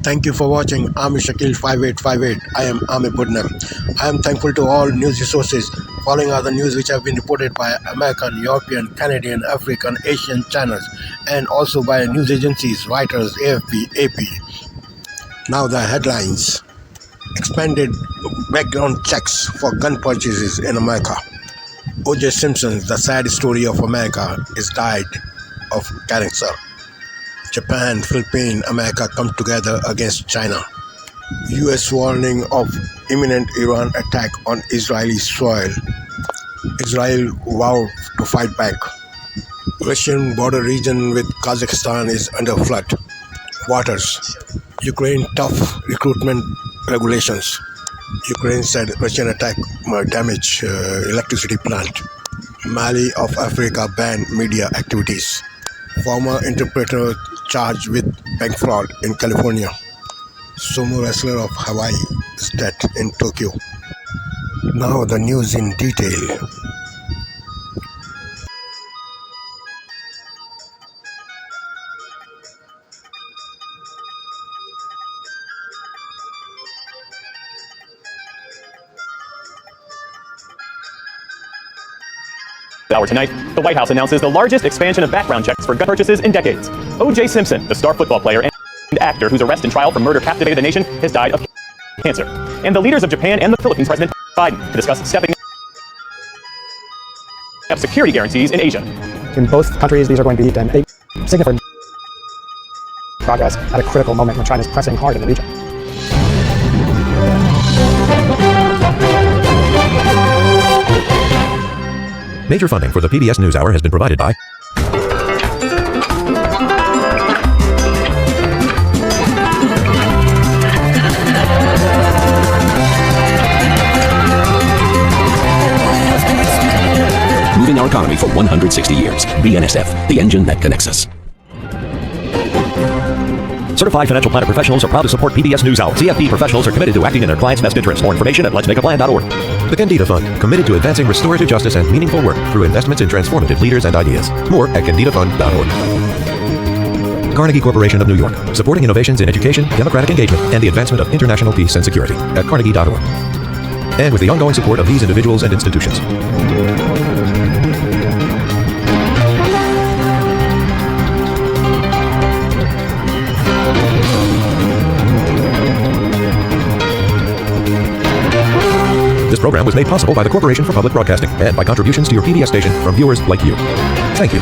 Thank you for watching Army Shakil 5858. I am Ami Budnam. I am thankful to all news resources following other news which have been reported by American, European, Canadian, African, Asian channels and also by news agencies, Reuters, AFP, AP. Now the headlines. Expanded background checks for gun purchases in America. O.J. Simpson, the sad story of America, is died of cancer. Japan, Philippines, America come together against China. U.S. warning of imminent Iran attack on Israeli soil. Israel vowed to fight back. Russian border region with Kazakhstan is under flood waters. Ukraine tough recruitment regulations. Ukraine said Russian attack might damage electricity plant. Mali of Africa banned media activities. Former interpreter charged with bank fraud in California. Sumo wrestler of Hawaii is dead in Tokyo. Now the news in detail. Hour tonight, the White House announces the largest expansion of background checks for gun purchases in decades. O.J. Simpson, the star football player and actor whose arrest and trial for murder captivated the nation, has died of cancer. And the leaders of Japan and the Philippines, President Biden, to discuss stepping up security guarantees in Asia. In both countries, these are going to be a significant progress at a critical moment when China is pressing hard in the region. Major funding for the PBS NewsHour has been provided by moving our economy for 160 years. BNSF, the engine that connects us. Certified Financial Planner Professionals are proud to support PBS NewsHour. CFP professionals are committed to acting in their clients' best interest. More information at letsmakeaplan.org. The Candida Fund, committed to advancing restorative justice and meaningful work through investments in transformative leaders and ideas. More at candidafund.org. Carnegie Corporation of New York, supporting innovations in education, democratic engagement, and the advancement of international peace and security at carnegie.org. And with the ongoing support of these individuals and institutions. This program was made possible by the Corporation for Public Broadcasting and by contributions to your PBS station from viewers like you. Thank you.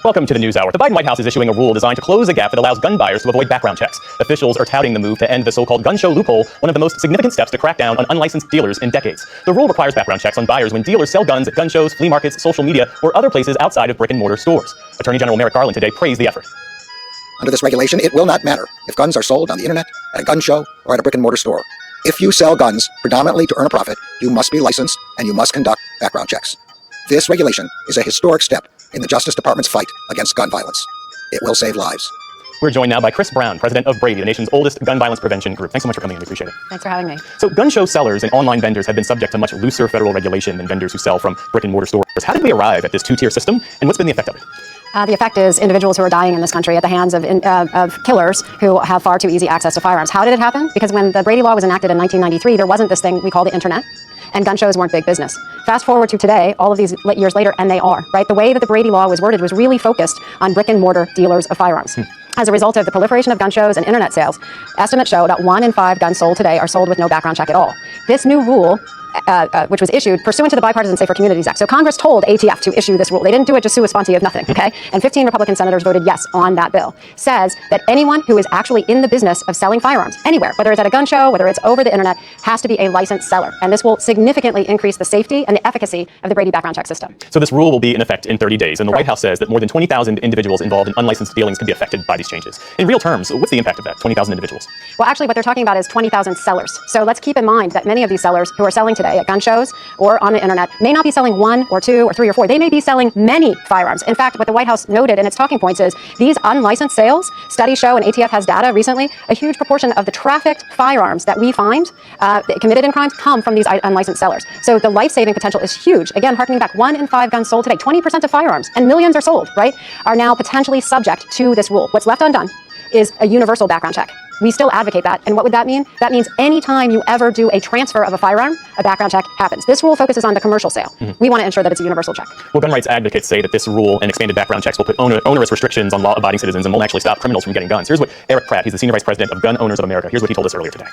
Welcome to the NewsHour. The Biden White House is issuing a rule designed to close a gap that allows gun buyers to avoid background checks. Officials are touting the move to end the so-called gun show loophole, one of the most significant steps to crack down on unlicensed dealers in decades. The rule requires background checks on buyers when dealers sell guns at gun shows, flea markets, social media, or other places outside of brick-and-mortar stores. Attorney General Merrick Garland today praised the effort. Under this regulation, it will not matter if guns are sold on the internet, at a gun show, or at a brick-and-mortar store. If you sell guns predominantly to earn a profit, you must be licensed and you must conduct background checks. This regulation is a historic step in the Justice Department's fight against gun violence. It will save lives. We're joined now by Chris Brown, president of Brady, the nation's oldest gun violence prevention group. Thanks so much for coming in. We appreciate it. Thanks for having me. So gun show sellers and online vendors have been subject to much looser federal regulation than vendors who sell from brick-and-mortar stores. How did we arrive at this two-tier system, and what's been the effect of it? The effect is individuals who are dying in this country at the hands of killers who have far too easy access to firearms. How did it happen? Because when the Brady Law was enacted in 1993, there wasn't this thing we call the internet, and gun shows weren't big business. Fast forward to today, all of these years later, and they are, right? The way that the Brady Law was worded was really focused on brick-and-mortar dealers of firearms. As a result of the proliferation of gun shows and internet sales, estimates show that 1 in 5 guns sold today are sold with no background check at all. This new rule, which was issued pursuant to the Bipartisan Safer Communities Act. So Congress told ATF to issue this rule. They didn't do it just sua sponte of nothing, okay? And 15 Republican senators voted yes on that bill. Says that anyone who is actually in the business of selling firearms, anywhere, whether it's at a gun show, whether it's over the internet, has to be a licensed seller. And this will significantly increase the safety and the efficacy of the Brady background check system. So this rule will be in effect in 30 days, and the White House says that more than 20,000 individuals involved in unlicensed dealings could be affected by these changes. In real terms, what's the impact of that, 20,000 individuals? Well, actually, what they're talking about is 20,000 sellers. So let's keep in mind that many of these sellers who are selling today today at gun shows or on the internet may not be selling 1 or 2 or 3 or 4. They may be selling many firearms. In fact, what the White House noted in its talking points is these unlicensed sales, studies show, and ATF has data recently, a huge proportion of the trafficked firearms that we find committed in crimes come from these unlicensed sellers. So the life-saving potential is huge. Again, harkening back, 1 in 5 guns sold today, 20% of firearms, and millions are sold, right, are now potentially subject to this rule. What's left undone is a universal background check. We still advocate that. And what would that mean? That means anytime you ever do a transfer of a firearm, a background check happens. This rule focuses on the commercial sale. We want to ensure that it's a universal check. Well, gun rights advocates say that this rule and expanded background checks will put onerous restrictions on law-abiding citizens and won't actually stop criminals from getting guns. Here's what Eric Pratt, he's the Senior Vice President of Gun Owners of America, here's what he told us earlier today.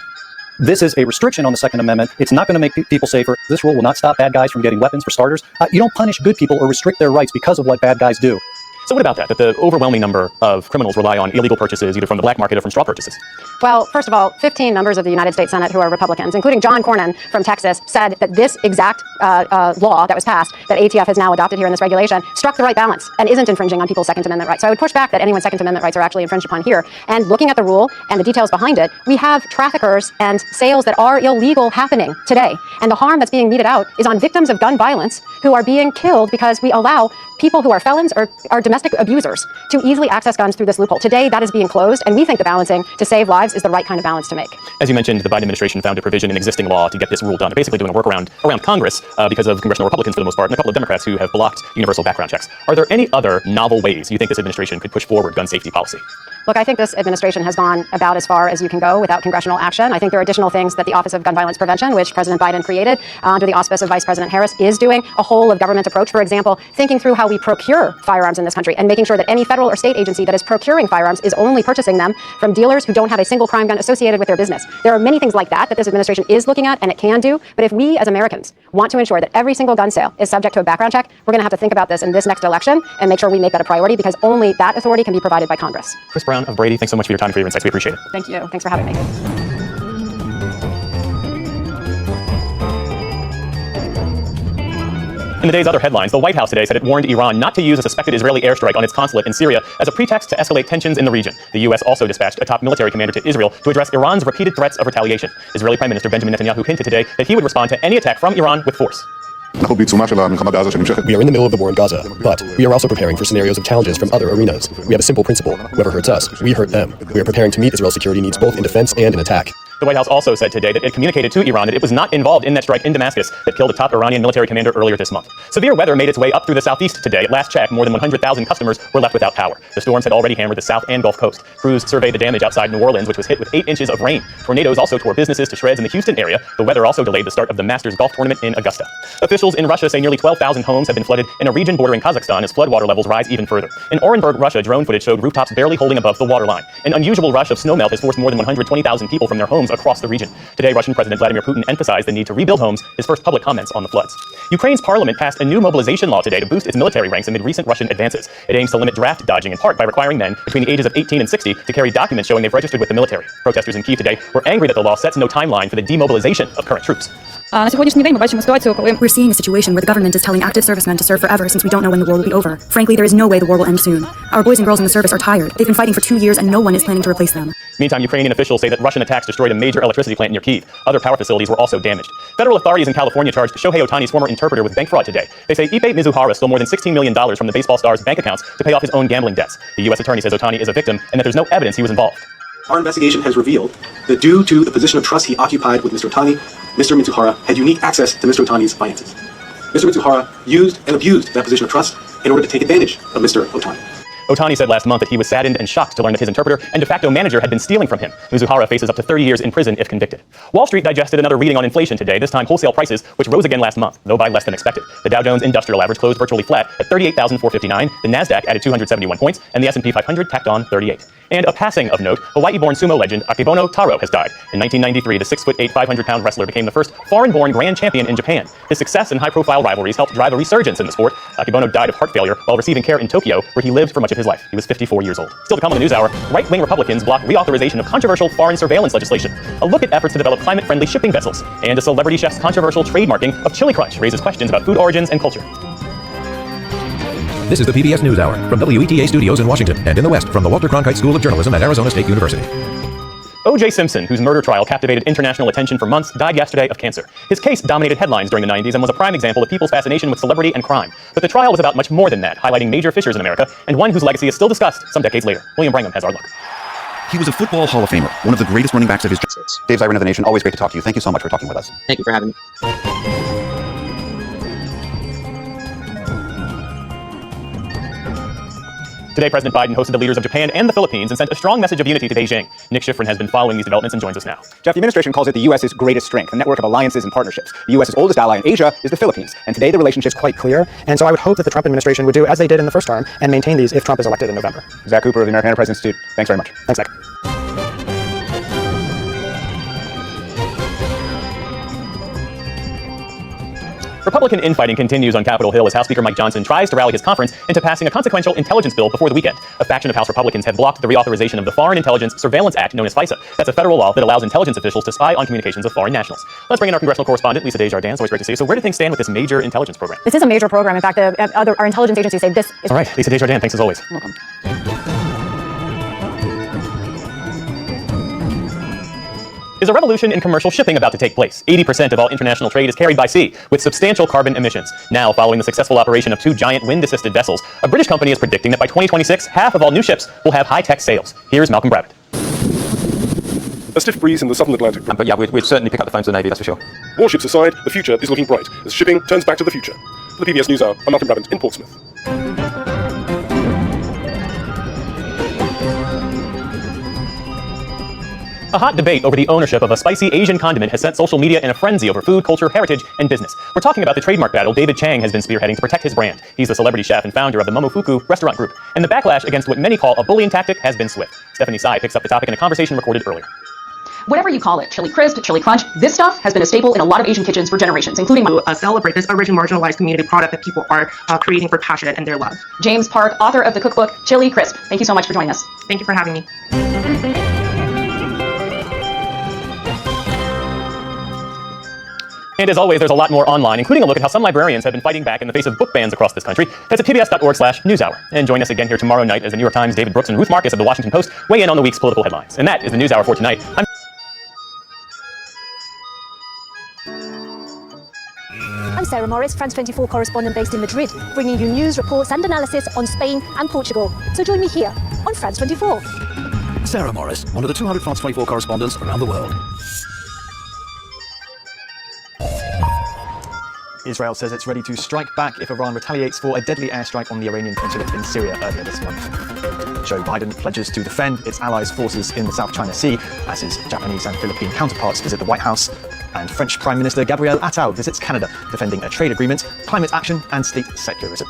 This is a restriction on the Second Amendment. It's not going to make people safer. This rule will not stop bad guys from getting weapons, for starters. You don't punish good people or restrict their rights because of what bad guys do. So what about that? That the overwhelming number of criminals rely on illegal purchases, either from the black market or from straw purchases? Well, first of all, 15 members of the United States Senate who are Republicans, including John Cornyn from Texas, said that this exact law that was passed, that ATF has now adopted here in this regulation, struck the right balance and isn't infringing on people's Second Amendment rights. So I would push back that anyone's Second Amendment rights are actually infringed upon here. And looking at the rule and the details behind it, we have traffickers and sales that are illegal happening today. And the harm that's being meted out is on victims of gun violence who are being killed because we allow people who are felons or are domestic abusers to easily access guns through this loophole. Today, that is being closed, and we think the balancing to save lives is the right kind of balance to make. As you mentioned, the Biden administration found a provision in existing law to get this rule done. They're basically doing a workaround around Congress because of congressional Republicans for the most part, and a couple of Democrats who have blocked universal background checks. Are there any other novel ways you think this administration could push forward gun safety policy? Look, I think this administration has gone about as far as you can go without congressional action. I think there are additional things that the Office of Gun Violence Prevention, which President Biden created under the auspice of Vice President Harris, is doing. A whole of government approach, for example, thinking through how we procure firearms in this country and making sure that any federal or state agency that is procuring firearms is only purchasing them from dealers who don't have a single crime gun associated with their business. There are many things like that this administration is looking at and it can do. But if we as Americans want to ensure that every single gun sale is subject to a background check, we're going to have to think about this in this next election and make sure we make that a priority, because only that authority can be provided by Congress. Chris Brown of Brady, thanks so much for your time and for your insights. We appreciate it. Thank you. Thanks for having me. In the day's other headlines, the White House today said it warned Iran not to use a suspected Israeli airstrike on its consulate in Syria as a pretext to escalate tensions in the region. The U.S. also dispatched a top military commander to Israel to address Iran's repeated threats of retaliation. Israeli Prime Minister Benjamin Netanyahu hinted today that he would respond to any attack from Iran with force. We are in the middle of the war in Gaza, but we are also preparing for scenarios of challenges from other arenas. We have a simple principle: whoever hurts us, we hurt them. We are preparing to meet Israel's security needs both in defense and in attack. The White House also said today that it communicated to Iran that it was not involved in that strike in Damascus that killed a top Iranian military commander earlier this month. Severe weather made its way up through the southeast today. At last check, more than 100,000 customers were left without power. The storms had already hammered the South and Gulf Coast. Crews surveyed the damage outside New Orleans, which was hit with 8 inches of rain. Tornadoes also tore businesses to shreds in the Houston area. The weather also delayed the start of the Masters Golf Tournament in Augusta. Officials in Russia say nearly 12,000 homes have been flooded in a region bordering Kazakhstan as floodwater levels rise even further. In Orenburg, Russia, drone footage showed rooftops barely holding above the waterline. An unusual rush of snowmelt has forced more than 120,000 people from their homes across the region. Today, Russian President Vladimir Putin emphasized the need to rebuild homes, his first public comments on the floods. Ukraine's parliament passed a new mobilization law today to boost its military ranks amid recent Russian advances. It aims to limit draft dodging in part by requiring men between the ages of 18 and 60 to carry documents showing they've registered with the military. Protesters in Kyiv today were angry that the law sets no timeline for the demobilization of current troops. We're seeing a situation where the government is telling active servicemen to serve forever since we don't know when the war will be over. Frankly, there is no way the war will end soon. Our boys and girls in the service are tired. They've been fighting for 2 years and no one is planning to replace them. Meantime, Ukrainian officials say that Russian attacks destroyed a major electricity plant near Kyiv. Other power facilities were also damaged. Federal authorities in California charged Shohei Ohtani's former interpreter with bank fraud today. They say Ipe Mizuhara stole more than $16 million from the baseball star's bank accounts to pay off his own gambling debts. The U.S. attorney says Ohtani is a victim and that there's no evidence he was involved. Our investigation has revealed that due to the position of trust he occupied with Mr. Ohtani, Mr. Mitsuhara had unique access to Mr. Ohtani's finances. Mr. Mitsuhara used and abused that position of trust in order to take advantage of Mr. Ohtani. Ohtani said last month that he was saddened and shocked to learn that his interpreter and de facto manager had been stealing from him. Mizuhara faces up to 30 years in prison if convicted. Wall Street digested another reading on inflation today, this time wholesale prices, which rose again last month, though by less than expected. The Dow Jones Industrial Average closed virtually flat at 38,459, the NASDAQ added 271 points, and the S&P 500 tacked on 38. And a passing of note, Hawaii-born sumo legend Akebono Taro has died. In 1993, the 6'8", 500-pound wrestler became the first foreign-born grand champion in Japan. His success in high-profile rivalries helped drive a resurgence in the sport. Akebono died of heart failure while receiving care in Tokyo, where he lived for much of his life. He was 54 years old. Still to come on the NewsHour, right-wing Republicans block reauthorization of controversial foreign surveillance legislation. A look at efforts to develop climate-friendly shipping vessels. And a celebrity chef's controversial trademarking of Chili Crunch raises questions about food origins and culture. This is the PBS NewsHour from WETA Studios in Washington and in the West from the Walter Cronkite School of Journalism at Arizona State University. O.J. Simpson, whose murder trial captivated international attention for months, died yesterday of cancer. His case dominated headlines during the 90s and was a prime example of people's fascination with celebrity and crime. But the trial was about much more than that, highlighting major fissures in America, and one whose legacy is still discussed some decades later. William Brangham has our look. He was a football Hall of Famer, one of the greatest running backs of his generation. Dave Zirin of the Nation, always great to talk to you. Thank you so much for talking with us. Thank you for having me. Today, President Biden hosted the leaders of Japan and the Philippines and sent a strong message of unity to Beijing. Nick Schifrin has been following these developments and joins us now. Jeff, the administration calls it the U.S.'s greatest strength, a network of alliances and partnerships. The U.S.'s oldest ally in Asia is the Philippines, and today the relationship's quite clear. And so I would hope that the Trump administration would do as they did in the first term and maintain these if Trump is elected in November. Zach Cooper of the American Enterprise Institute, thanks very much. Thanks, Zach. Republican infighting continues on Capitol Hill as House Speaker Mike Johnson tries to rally his conference into passing a consequential intelligence bill before the weekend. A faction of House Republicans have blocked the reauthorization of the Foreign Intelligence Surveillance Act, known as FISA. That's a federal law that allows intelligence officials to spy on communications of foreign nationals. Let's bring in our congressional correspondent, Lisa Desjardins. Always great to see you. So where do things stand with this major intelligence program? This is a major program. In fact, our intelligence agencies say this is... All right, Lisa Desjardins, thanks as always. Welcome. Is a revolution in commercial shipping about to take place? 80% of all international trade is carried by sea, with substantial carbon emissions. Now, following the successful operation of 2 giant wind-assisted vessels, a British company is predicting that by 2026, half of all new ships will have high-tech sails. Here's Malcolm Bravitt. A stiff breeze in the southern Atlantic. But yeah, we'd certainly pick up the phone to the Navy, that's for sure. Warships aside, the future is looking bright as shipping turns back to the future. For the PBS NewsHour, I'm Malcolm Bravitt in Portsmouth. A hot debate over the ownership of a spicy Asian condiment has set social media in a frenzy over food, culture, heritage, and business. We're talking about the trademark battle David Chang has been spearheading to protect his brand. He's the celebrity chef and founder of the Momofuku restaurant group. And the backlash against what many call a bullying tactic has been swift. Stephanie Tsai picks up the topic in a conversation recorded earlier. Whatever you call it, chili crisp, chili crunch, this stuff has been a staple in a lot of Asian kitchens for generations, including celebrate this original marginalized community product that people are creating for passion and their love. James Park, author of the cookbook Chili Crisp. Thank you so much for joining us. Thank you for having me. And as always, there's a lot more online, including a look at how some librarians have been fighting back in the face of book bans across this country. That's at pbs.org/newshour. And join us again here tomorrow night as the New York Times' David Brooks and Ruth Marcus of the Washington Post weigh in on the week's political headlines. And that is the NewsHour for tonight. I'm Sarah Morris, France 24 correspondent based in Madrid, bringing you news, reports and analysis on Spain and Portugal. So join me here on France 24. Sarah Morris, one of the 200 France 24 correspondents around the world. Israel says it's ready to strike back if Iran retaliates for a deadly airstrike on the Iranian consulate in Syria earlier this month. Joe Biden pledges to defend its allies' forces in the South China Sea as his Japanese and Philippine counterparts visit the White House. And French Prime Minister Gabriel Attal visits Canada, defending a trade agreement, climate action and state secularism.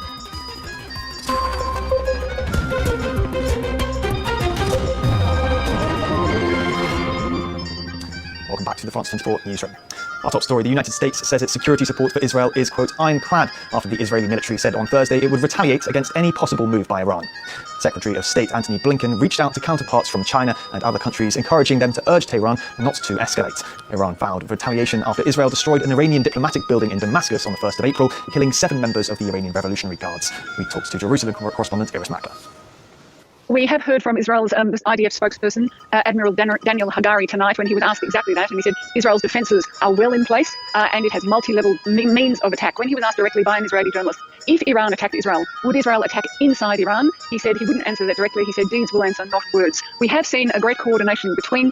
Welcome back to the France 24 newsroom. Our top story, the United States says its security support for Israel is, quote, ironclad, after the Israeli military said on Thursday it would retaliate against any possible move by Iran. Secretary of State Antony Blinken reached out to counterparts from China and other countries, encouraging them to urge Tehran not to escalate. Iran vowed retaliation after Israel destroyed an Iranian diplomatic building in Damascus on the 1st of April, killing 7 members of the Iranian Revolutionary Guards. We talked to Jerusalem correspondent Iris Makler. We have heard from Israel's IDF spokesperson, Admiral Daniel Hagari, tonight when he was asked exactly that, and he said Israel's defences are well in place and it has multi-level means of attack. When he was asked directly by an Israeli journalist, if Iran attacked Israel, would Israel attack inside Iran? He said he wouldn't answer that directly. He said deeds will answer, not words. We have seen a greater coordination between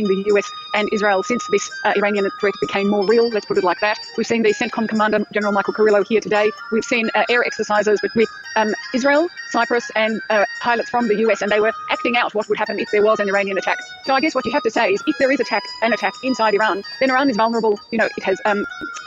the US and Israel since this Iranian threat became more real, let's put it like that. We've seen the CENTCOM commander, General Michael Carrillo, here today. We've seen air exercises with Israel, Cyprus and pilots from the US, and they were acting out what would happen if there was an Iranian attack. So I guess what you have to say is if there is an attack inside Iran, then Iran is vulnerable. You know, it has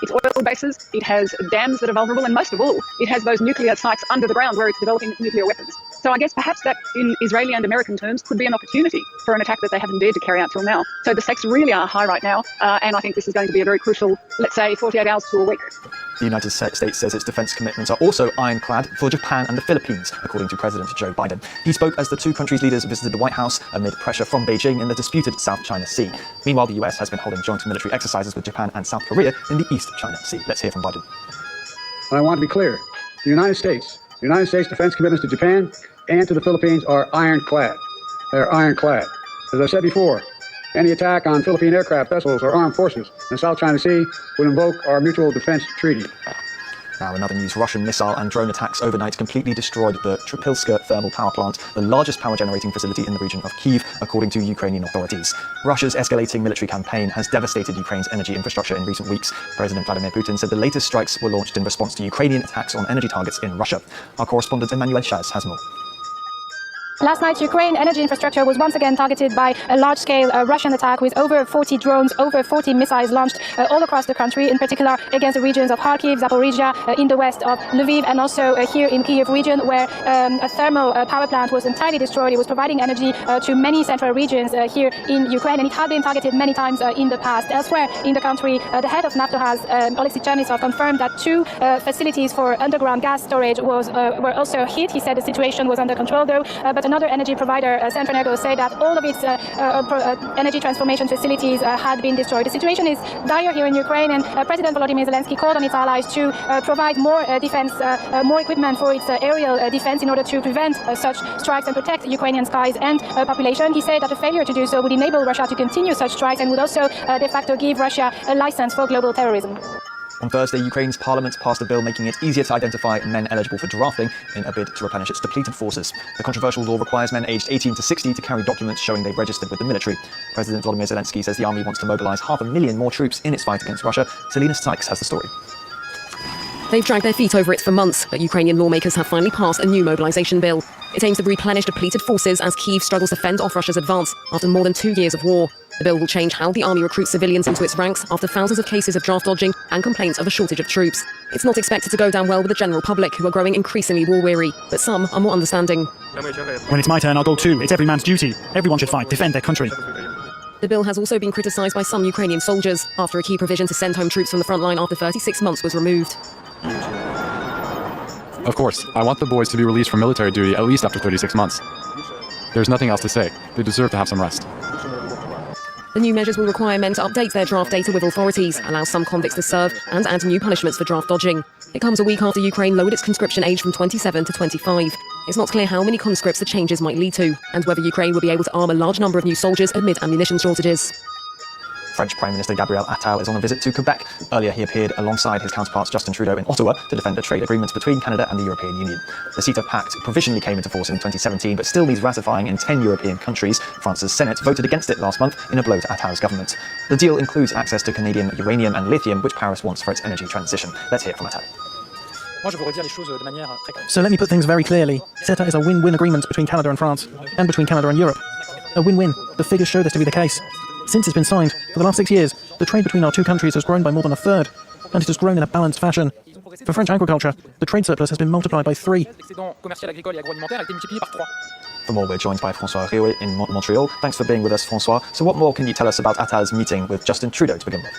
its oil bases, it has dams that are vulnerable, and most of all, it has those nuclear sites under the ground where it's developing nuclear weapons. So I guess perhaps that in Israeli and American terms could be an opportunity for an attack that they haven't dared to carry out till now. So the stakes really are high right now, and I think this is going to be a very crucial, let's say, 48 hours to a week. The United States says its defense commitments are also ironclad for Japan and the Philippines, according to President Joe Biden. He spoke as the two countries' leaders visited the White House amid pressure from Beijing in the disputed South China Sea. Meanwhile, the US has been holding joint military exercises with Japan and South Korea in the East China Sea. Let's hear from Biden. I want to be clear. The United States defense commitments to Japan and to the Philippines are ironclad. They're ironclad. As I said before, any attack on Philippine aircraft vessels or armed forces in the South China Sea would invoke our Mutual Defense Treaty. Now, another news, Russian missile and drone attacks overnight completely destroyed the Tripilska thermal power plant, the largest power generating facility in the region of Kyiv, according to Ukrainian authorities. Russia's escalating military campaign has devastated Ukraine's energy infrastructure in recent weeks. President Vladimir Putin said the latest strikes were launched in response to Ukrainian attacks on energy targets in Russia. Our correspondent Emmanuel Chaz has more. Last night, Ukraine energy infrastructure was once again targeted by a large-scale Russian attack with over 40 drones, over 40 missiles launched all across the country, in particular against the regions of Kharkiv, Zaporizhia, in the west of Lviv, and also here in Kyiv region, where a thermal power plant was entirely destroyed. It was providing energy to many central regions here in Ukraine, and it had been targeted many times in the past. Elsewhere in the country, the head of Naftogaz, Oleksiy Chernysov, confirmed that 2 facilities for underground gas storage were also hit. He said the situation was under control, though, but another energy provider, Centrenergo, said that all of its energy transformation facilities had been destroyed. The situation is dire here in Ukraine, and President Volodymyr Zelensky called on its allies to provide more defense, more equipment for its aerial defense in order to prevent such strikes and protect Ukrainian skies and population. He said that a failure to do so would enable Russia to continue such strikes and would also de facto give Russia a license for global terrorism. On Thursday, Ukraine's parliament passed a bill making it easier to identify men eligible for drafting in a bid to replenish its depleted forces. The controversial law requires men aged 18 to 60 to carry documents showing they've registered with the military. President Volodymyr Zelensky says the army wants to mobilize 500,000 more troops in its fight against Russia. Selena Sykes has the story. They've dragged their feet over it for months, but Ukrainian lawmakers have finally passed a new mobilization bill. It aims to replenish depleted forces as Kyiv struggles to fend off Russia's advance after more than 2 years of war. The bill will change how the army recruits civilians into its ranks after thousands of cases of draft dodging and complaints of a shortage of troops. It's not expected to go down well with the general public, who are growing increasingly war-weary, but some are more understanding. When it's my turn, I'll go too. It's every man's duty. Everyone should fight, defend their country. The bill has also been criticised by some Ukrainian soldiers after a key provision to send home troops from the front line after 36 months was removed. Of course, I want the boys to be released from military duty at least after 36 months. There's nothing else to say. They deserve to have some rest. The new measures will require men to update their draft data with authorities, allow some convicts to serve, and add new punishments for draft dodging. It comes a week after Ukraine lowered its conscription age from 27 to 25. It's not clear how many conscripts the changes might lead to, and whether Ukraine will be able to arm a large number of new soldiers amid ammunition shortages. French Prime Minister Gabriel Attal is on a visit to Quebec. Earlier, he appeared alongside his counterparts Justin Trudeau in Ottawa to defend the trade agreements between Canada and the European Union. The CETA Pact provisionally came into force in 2017, but still needs ratifying in 10 European countries. France's Senate voted against it last month in a blow to Attal's government. The deal includes access to Canadian uranium and lithium, which Paris wants for its energy transition. Let's hear from Attal. So let me put things very clearly. CETA is a win-win agreement between Canada and France, and between Canada and Europe. A win-win. The figures show this to be the case. Since it's been signed, for the last 6 years, the trade between our two countries has grown by more than a third, and it has grown in a balanced fashion. For French agriculture, the trade surplus has been multiplied by 3. For more, we're joined by François Riouet in Montreal. Thanks for being with us, François. So what more can you tell us about Attal's meeting with Justin Trudeau to begin with?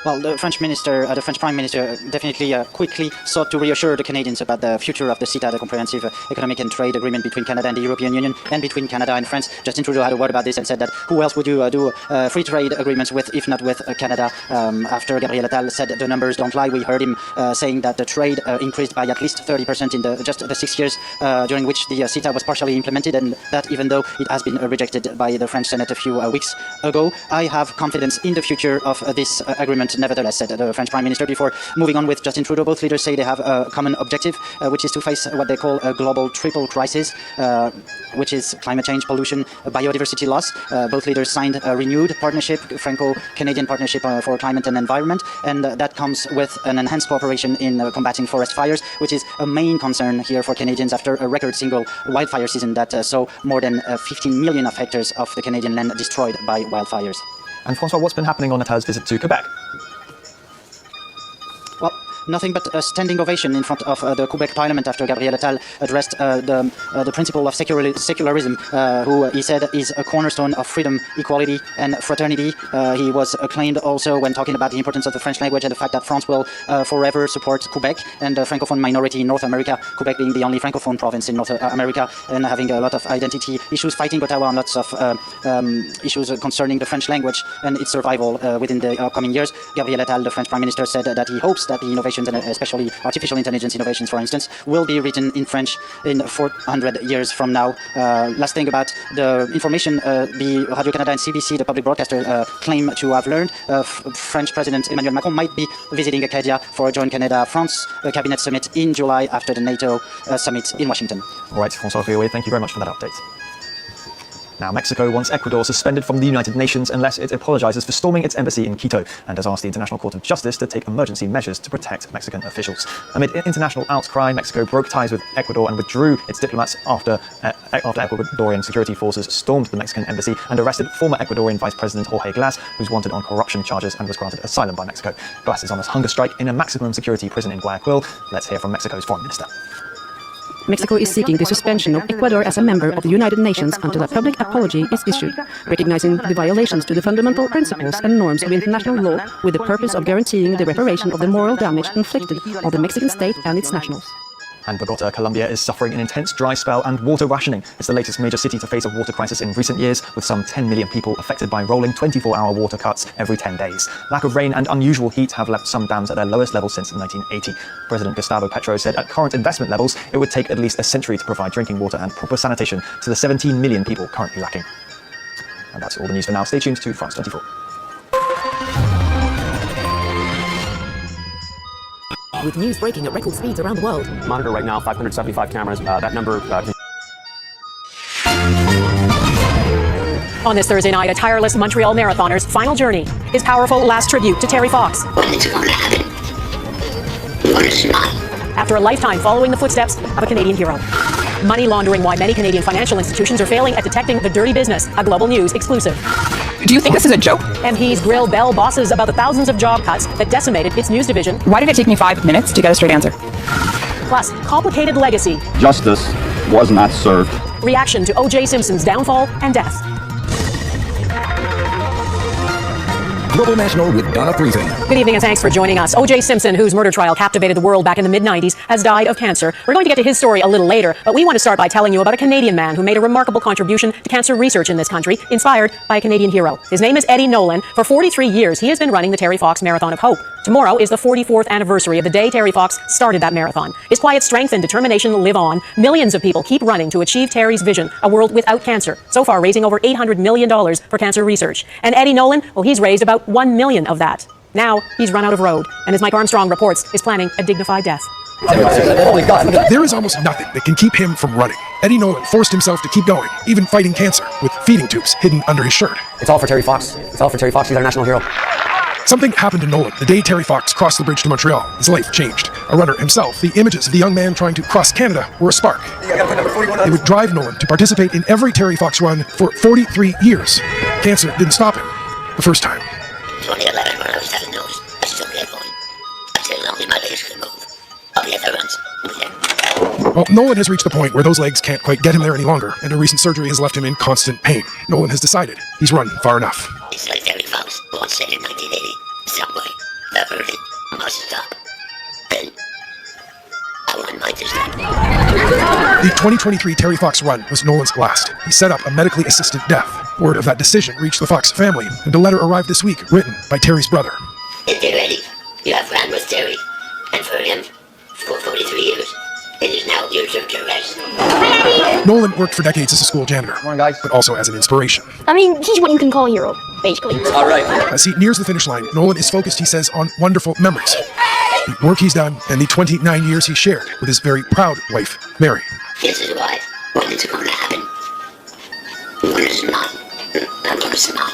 Well, the French Prime Minister definitely quickly sought to reassure the Canadians about the future of the CETA, the Comprehensive Economic and Trade Agreement between Canada and the European Union, and between Canada and France. Justin Trudeau had a word about this and said that who else would you do free trade agreements with if not with Canada? After Gabriel Attal said the numbers don't lie, we heard him saying that the trade increased by at least 30% in just the 6 years during which the CETA was partially implemented, and that even though it has been rejected by the French Senate a few weeks ago. I have confidence in the future of this agreement. Nevertheless, said the French Prime Minister before moving on with Justin Trudeau. Both leaders say they have a common objective, which is to face what they call a global triple crisis, which is climate change, pollution, biodiversity loss. Both leaders signed a renewed partnership, Franco-Canadian partnership for climate and environment, and that comes with an enhanced cooperation in combating forest fires, which is a main concern here for Canadians after a record single wildfire season that saw more than 15 million of hectares of the Canadian land destroyed by wildfires. And François, what's been happening on Attal's visit to Quebec? Well, nothing but a standing ovation in front of the Quebec Parliament after Gabriel Attal addressed the principle of secularism, who he said is a cornerstone of freedom, equality, and fraternity. He was acclaimed also when talking about the importance of the French language and the fact that France will forever support Quebec and the Francophone minority in North America, Quebec being the only Francophone province in North America and having a lot of identity issues, fighting Ottawa on lots of issues concerning the French language and its survival within the upcoming years. Gabriel Attal, the French Prime Minister, said that he hopes that the innovation innovations, and especially artificial intelligence innovations, for instance, will be written in French in 400 years from now. Last thing about the information the Radio-Canada and CBC, the public broadcaster, claim to have learned, French President Emmanuel Macron might be visiting Acadia for a joint Canada-France cabinet summit in July after the NATO summit in Washington. All right, François Riouet, thank you very much for that update. Now, Mexico wants Ecuador suspended from the United Nations unless it apologizes for storming its embassy in Quito and has asked the International Court of Justice to take emergency measures to protect Mexican officials. Amid international outcry, Mexico broke ties with Ecuador and withdrew its diplomats after Ecuadorian security forces stormed the Mexican embassy and arrested former Ecuadorian Vice President Jorge Glass, who's wanted on corruption charges and was granted asylum by Mexico. Glass is on a hunger strike in a maximum security prison in Guayaquil. Let's hear from Mexico's foreign minister. Mexico is seeking the suspension of Ecuador as a member of the United Nations until a public apology is issued, recognizing the violations to the fundamental principles and norms of international law with the purpose of guaranteeing the reparation of the moral damage inflicted on the Mexican state and its nationals. And Bogota, Colombia is suffering an intense dry spell and water rationing. It's the latest major city to face a water crisis in recent years, with some 10 million people affected by rolling 24-hour water cuts every 10 days. Lack of rain and unusual heat have left some dams at their lowest level since 1980. President Gustavo Petro said at current investment levels, it would take at least a century to provide drinking water and proper sanitation to the 17 million people currently lacking. And that's all the news for now. Stay tuned to France 24. With news breaking at record speeds around the world. Monitor right now, 575 cameras. That number... On this Thursday night, a tireless Montreal marathoner's final journey, his powerful last tribute to Terry Fox. After a lifetime following the footsteps of a Canadian hero. Money laundering, why many Canadian financial institutions are failing at detecting the dirty business, a Global News exclusive. Do you think this is a joke? MPs grill Bell bosses about the thousands of job cuts that decimated its news division. Why did it take me 5 minutes to get a straight answer? Plus, complicated legacy. Justice was not served. Reaction to O.J. Simpson's downfall and death. Global National with Donna Friesen. Good evening and thanks for joining us. O.J. Simpson, whose murder trial captivated the world back in the mid-90s, has died of cancer. We're going to get to his story a little later, but we want to start by telling you about a Canadian man who made a remarkable contribution to cancer research in this country, inspired by a Canadian hero. His name is Eddie Nolan. For 43 years, he has been running the Terry Fox Marathon of Hope. Tomorrow is the 44th anniversary of the day Terry Fox started that marathon. His quiet strength and determination live on. Millions of people keep running to achieve Terry's vision, a world without cancer, so far raising over $800 million for cancer research. And Eddie Nolan, well, he's raised about $1 million of that. Now, he's run out of road, and as Mike Armstrong reports, is planning a dignified death. There is almost nothing that can keep him from running. Eddie Nolan forced himself to keep going, even fighting cancer, with feeding tubes hidden under his shirt. It's all for Terry Fox. It's all for Terry Fox. He's our national hero. Something happened to Nolan the day Terry Fox crossed the bridge to Montreal. His life changed. A runner himself, the images of the young man trying to cross Canada were a spark. They would drive Nolan to participate in every Terry Fox run for 43 years. Cancer didn't stop him the first time. 2011, when I was diagnosed, I still get going. I said only my legs could move. I'll be at the runs. Well, Nolan has reached the point where those legs can't quite get him there any longer, and a recent surgery has left him in constant pain. Nolan has decided he's run far enough. It's like Terry Fox once said in 1980, somewhere, the verdict must stop. Then, I want mine to stop. The 2023 Terry Fox run was Nolan's last. He set up a medically assisted death. Word of that decision reached the Fox family, and a letter arrived this week, written by Terry's brother. If they're ready, you have ran with Terry, and for him, for 43 years. It is now your turn to rest. Nolan worked for decades as a school janitor, but also as an inspiration. I mean, he's what you can call a hero, basically. All right. As he nears the finish line, Nolan is focused, he says, on wonderful memories. The work he's done and the 29 years he shared with his very proud wife, Mary. This is why when it's going to happen, when it's not, I'm going to smile.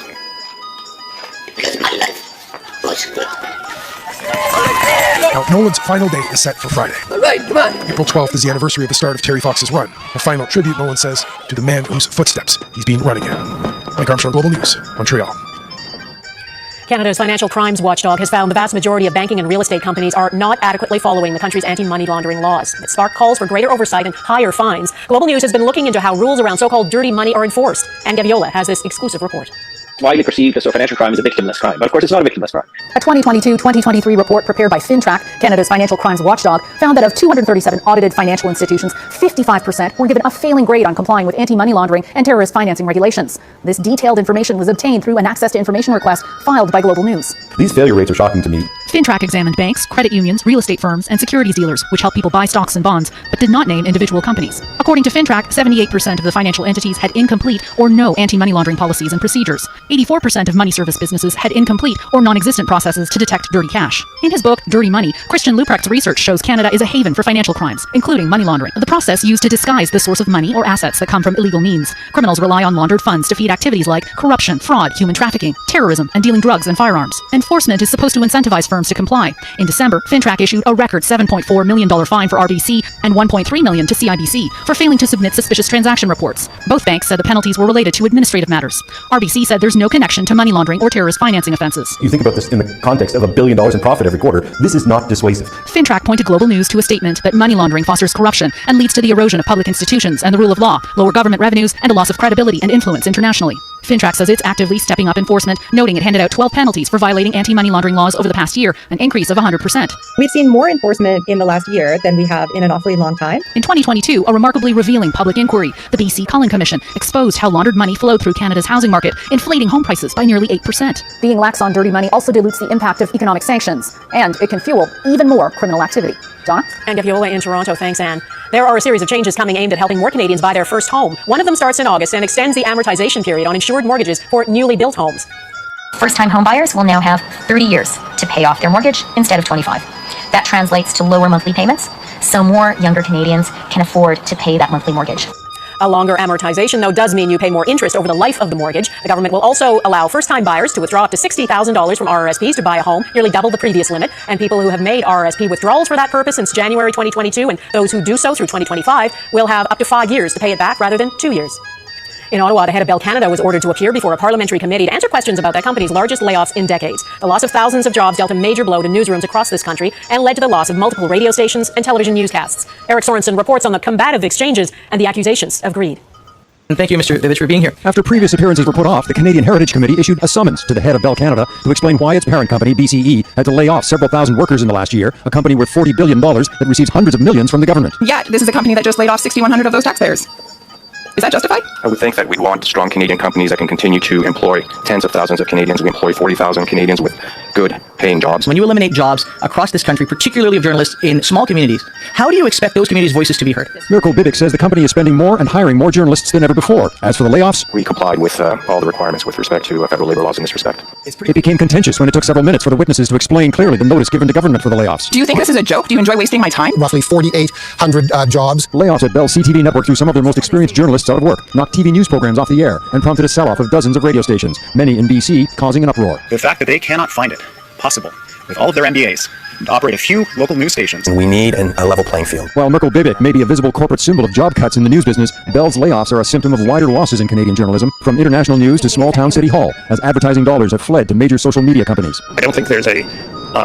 Because my life was good. Now, Nolan's final day is set for Friday. All right, come on. April 12th is the anniversary of the start of Terry Fox's run. A final tribute, Nolan says, to the man whose footsteps he's been running in. Mike Armstrong, Global News, Montreal. Canada's financial crimes watchdog has found the vast majority of banking and real estate companies are not adequately following the country's anti-money laundering laws. It sparked calls for greater oversight and higher fines. Global News has been looking into how rules around so-called dirty money are enforced. And Gaviola has this exclusive report. Widely perceived as financial crime is a victimless crime, but of course it's not a victimless crime. A 2022-2023 report prepared by FinTrack, Canada's financial crimes watchdog, found that of 237 audited financial institutions, 55% were given a failing grade on complying with anti-money laundering and terrorist financing regulations. This detailed information was obtained through an access to information request filed by Global News. These failure rates are shocking to me. FinTrack examined banks, credit unions, real estate firms, and securities dealers, which help people buy stocks and bonds, but did not name individual companies. According to FinTrack, 78% of the financial entities had incomplete or no anti-money laundering policies and procedures. 84% of money service businesses had incomplete or non-existent processes to detect dirty cash. In his book, Dirty Money, Christian Luprecht's research shows Canada is a haven for financial crimes, including money laundering, the process used to disguise the source of money or assets that come from illegal means. Criminals rely on laundered funds to feed activities like corruption, fraud, human trafficking, terrorism, and dealing drugs and firearms. Enforcement is supposed to incentivize firms to comply. In December, FinTrack issued a record $7.4 million fine for RBC and $1.3 million to CIBC for failing to submit suspicious transaction reports. Both banks said the penalties were related to administrative matters. RBC said there's no connection to money laundering or terrorist financing offenses. You think about this in the context of $1 billion in profit every quarter. This is not dissuasive. FinTrack pointed Global News to a statement that money laundering fosters corruption and leads to the erosion of public institutions and the rule of law, lower government revenues, and a loss of credibility and influence internationally. FinTrack says it's actively stepping up enforcement, noting it handed out 12 penalties for violating anti-money laundering laws over the past year, an increase of 100%. We've seen more enforcement in the last year than we have in an awfully long time. In 2022, a remarkably revealing public inquiry, the BC Cullen Commission, exposed how laundered money flowed through Canada's housing market, inflating home prices by nearly 8%. Being lax on dirty money also dilutes the impact of economic sanctions, and it can fuel even more criminal activity. Donna? And Gaviola in Toronto. Thanks, Anne. There are a series of changes coming aimed at helping more Canadians buy their first home. One of them starts in August and extends the amortization period on insured mortgages for newly built homes. First-time homebuyers will now have 30 years to pay off their mortgage instead of 25. That translates to lower monthly payments, so more younger Canadians can afford to pay that monthly mortgage. A longer amortization, though, does mean you pay more interest over the life of the mortgage. The government will also allow first-time buyers to withdraw up to $60,000 from RRSPs to buy a home, nearly double the previous limit. And people who have made RRSP withdrawals for that purpose since January 2022, and those who do so through 2025, will have up to 5 years to pay it back rather than 2 years. In Ottawa, the head of Bell Canada was ordered to appear before a parliamentary committee to answer questions about that company's largest layoffs in decades. The loss of thousands of jobs dealt a major blow to newsrooms across this country and led to the loss of multiple radio stations and television newscasts. Eric Sorensen reports on the combative exchanges and the accusations of greed. Thank you, Mr. Vivitch, for being here. After previous appearances were put off, the Canadian Heritage Committee issued a summons to the head of Bell Canada to explain why its parent company, BCE, had to lay off several thousand workers in the last year, a company worth $40 billion that receives hundreds of millions from the government. Yet, this is a company that just laid off 6,100 of those taxpayers. Is that justified? I would think that we want strong Canadian companies that can continue to employ tens of thousands of Canadians. We employ 40,000 Canadians with good paying jobs. When you eliminate jobs across this country, particularly of journalists in small communities, how do you expect those communities' voices to be heard? Mirko Bibic says the company is spending more and hiring more journalists than ever before. As for the layoffs, we complied with all the requirements with respect to federal labor laws in this respect. It became contentious when it took several minutes for the witnesses to explain clearly the notice given to government for the layoffs. Do you think this is a joke? Do you enjoy wasting my time? Roughly 4,800 jobs. Layoffs at Bell's CTV network threw some of their most experienced journalists out of work, knocked TV news programs off the air, and prompted a sell-off of dozens of radio stations, many in BC, causing an uproar. The fact that they cannot find it possible, with all of their MBAs, to operate a few local news stations. We need a level playing field. While Mirko Bibic may be a visible corporate symbol of job cuts in the news business, Bell's layoffs are a symptom of wider losses in Canadian journalism, from international news to small-town City Hall, as advertising dollars have fled to major social media companies. I don't think there's a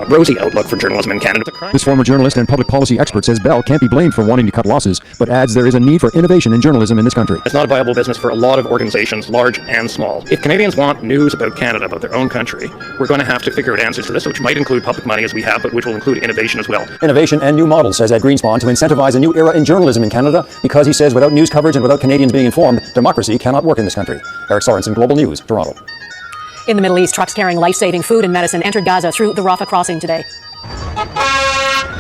rosy outlook for journalism in Canada. This former journalist and public policy expert says Bell can't be blamed for wanting to cut losses, but adds there is a need for innovation in journalism in this country. It's not a viable business for a lot of organizations, large and small. If Canadians want news about Canada, about their own country, we're going to have to figure out answers to this, which might include public money as we have, but which will include innovation as well. Innovation and new models, says Ed Greenspan, to incentivize a new era in journalism in Canada, because he says without news coverage and without Canadians being informed, democracy cannot work in this country. Eric Sorensen, Global News, Toronto. In the Middle East, trucks carrying life-saving food and medicine entered Gaza through the Rafah crossing today.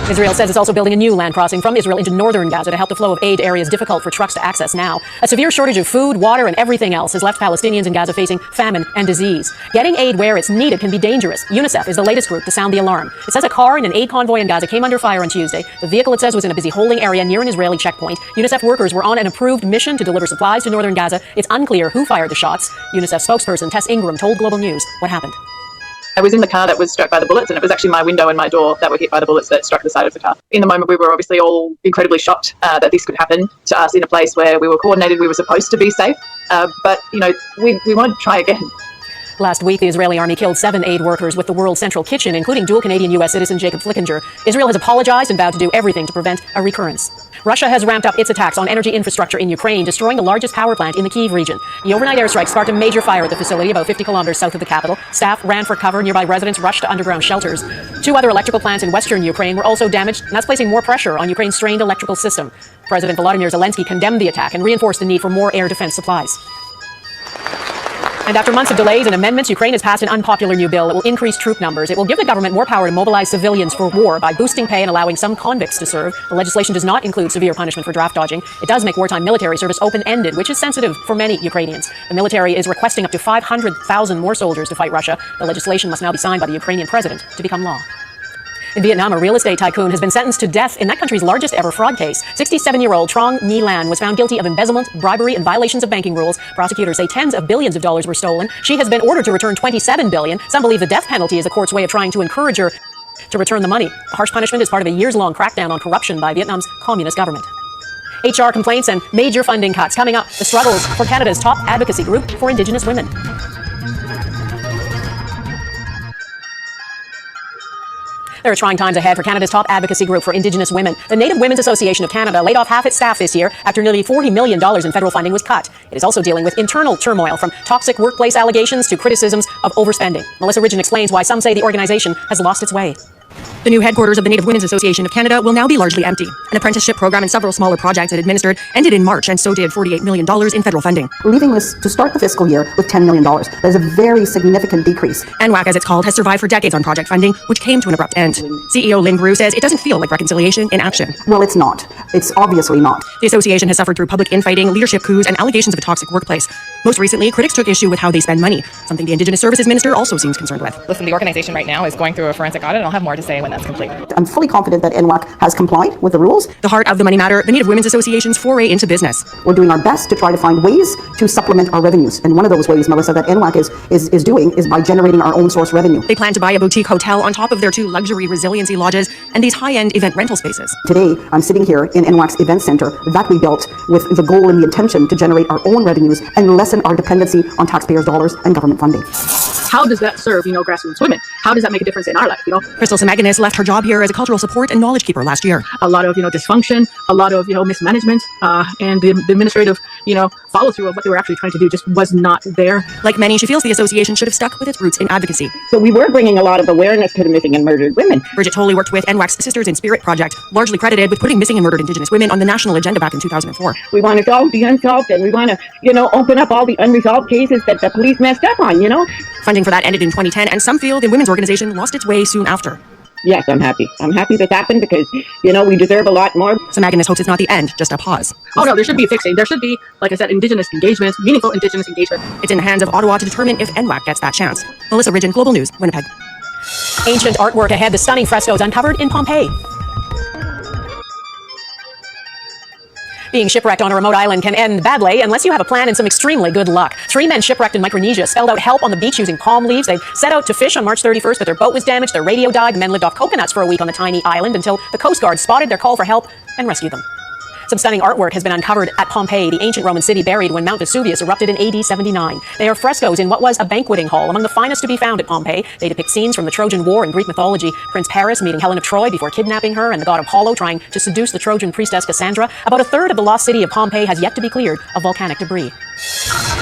Israel says it's also building a new land crossing from Israel into northern Gaza to help the flow of aid to areas difficult for trucks to access now. A severe shortage of food, water, and everything else has left Palestinians in Gaza facing famine and disease. Getting aid where it's needed can be dangerous. UNICEF is the latest group to sound the alarm. It says a car in an aid convoy in Gaza came under fire on Tuesday. The vehicle, it says, was in a busy holding area near an Israeli checkpoint. UNICEF workers were on an approved mission to deliver supplies to northern Gaza. It's unclear who fired the shots. UNICEF spokesperson Tess Ingram told Global News what happened. I was in the car that was struck by the bullets, and it was actually my window and my door that were hit by the bullets that struck the side of the car. In the moment, we were obviously all incredibly shocked that this could happen to us in a place where we were coordinated, we were supposed to be safe, but, you know, we wanted to try again. Last week, the Israeli army killed 7 aid workers with the World Central Kitchen, including dual Canadian U.S. citizen Jacob Flickinger. Israel has apologized and vowed to do everything to prevent a recurrence. Russia has ramped up its attacks on energy infrastructure in Ukraine, destroying the largest power plant in the Kyiv region. The overnight airstrike sparked a major fire at the facility about 50 kilometers south of the capital. Staff ran for cover. Nearby residents rushed to underground shelters. 2 other electrical plants in western Ukraine were also damaged, and that's placing more pressure on Ukraine's strained electrical system. President Volodymyr Zelensky condemned the attack and reinforced the need for more air defense supplies. And after months of delays and amendments, Ukraine has passed an unpopular new bill that will increase troop numbers. It will give the government more power to mobilize civilians for war by boosting pay and allowing some convicts to serve. The legislation does not include severe punishment for draft dodging. It does make wartime military service open-ended, which is sensitive for many Ukrainians. The military is requesting up to 500,000 more soldiers to fight Russia. The legislation must now be signed by the Ukrainian president to become law. In Vietnam, a real estate tycoon has been sentenced to death in that country's largest ever fraud case. 67-year-old Trong Nhi Lan was found guilty of embezzlement, bribery, and violations of banking rules. Prosecutors say tens of billions of dollars were stolen. She has been ordered to return $27 billion. Some believe the death penalty is the court's way of trying to encourage her to return the money. The harsh punishment is part of a years-long crackdown on corruption by Vietnam's communist government. HR complaints and major funding cuts. Coming up, the struggles for Canada's top advocacy group for Indigenous women. There are trying times ahead for Canada's top advocacy group for Indigenous women. The Native Women's Association of Canada laid off half its staff this year after nearly $40 million in federal funding was cut. It is also dealing with internal turmoil, from toxic workplace allegations to criticisms of overspending. Melissa Ridgen explains why some say the organization has lost its way. The new headquarters of the Native Women's Association of Canada will now be largely empty. An apprenticeship program and several smaller projects it administered ended in March, and so did $48 million in federal funding. Leaving this to start the fiscal year with $10 million. That is a very significant decrease. NWAC, as it's called, has survived for decades on project funding, which came to an abrupt end. CEO Lynn Grew says it doesn't feel like reconciliation in action. Well, it's not. It's obviously not. The association has suffered through public infighting, leadership coups, and allegations of a toxic workplace. Most recently, critics took issue with how they spend money, something the Indigenous Services Minister also seems concerned with. Listen, the organization right now is going through a forensic audit, and I'll have more to say when that's complete. I'm fully confident that NWAC has complied with the rules. The heart of the money matter, the Native Women's Association's foray into business. We're doing our best to try to find ways to supplement our revenues. And one of those ways, Melissa, that NWAC is doing is by generating our own source revenue. They plan to buy a boutique hotel on top of their 2 luxury resiliency lodges and these high-end event rental spaces. Today, I'm sitting here in NWAC's event center that we built with the goal and the intention to generate our own revenues and lessen our dependency on taxpayers' dollars and government funding. How does that serve, grassroots women? How does that make a difference in our life, Crystal Samaganis left her job here as a cultural support and knowledge keeper last year. A lot of, dysfunction, a lot of, mismanagement, and the administrative, follow-through of what they were actually trying to do just was not there. Like many, she feels the association should have stuck with its roots in advocacy. So we were bringing a lot of awareness to the missing and murdered women. Bridget Tolley worked with NWAC's Sisters in Spirit project, largely credited with putting missing and murdered Indigenous women on the national agenda back in 2004. We want to solve the unsolved, and we want to, open up all the unresolved cases that the police messed up on, Funding for that ended in 2010, and some feel the women's organization lost its way soon after. Yes, I'm happy. I'm happy this happened because, we deserve a lot more. Samaganis hopes it's not the end, just a pause. Oh no, there should be fixing. There should be, like I said, Indigenous engagement, meaningful Indigenous engagement. It's in the hands of Ottawa to determine if NWAC gets that chance. Melissa Ridgen, Global News, Winnipeg. Ancient artwork ahead, the stunning frescoes uncovered in Pompeii. Being shipwrecked on a remote island can end badly unless you have a plan and some extremely good luck. 3 men shipwrecked in Micronesia spelled out help on the beach using palm leaves. They set out to fish on March 31st, but their boat was damaged, their radio died. The men lived off coconuts for a week on the tiny island until the Coast Guard spotted their call for help and rescued them. Some stunning artwork has been uncovered at Pompeii, the ancient Roman city buried when Mount Vesuvius erupted in AD 79. They are frescoes in what was a banqueting hall, among the finest to be found at Pompeii. They depict scenes from the Trojan War and Greek mythology, Prince Paris meeting Helen of Troy before kidnapping her, and the god Apollo trying to seduce the Trojan priestess Cassandra. About a third of the lost city of Pompeii has yet to be cleared of volcanic debris.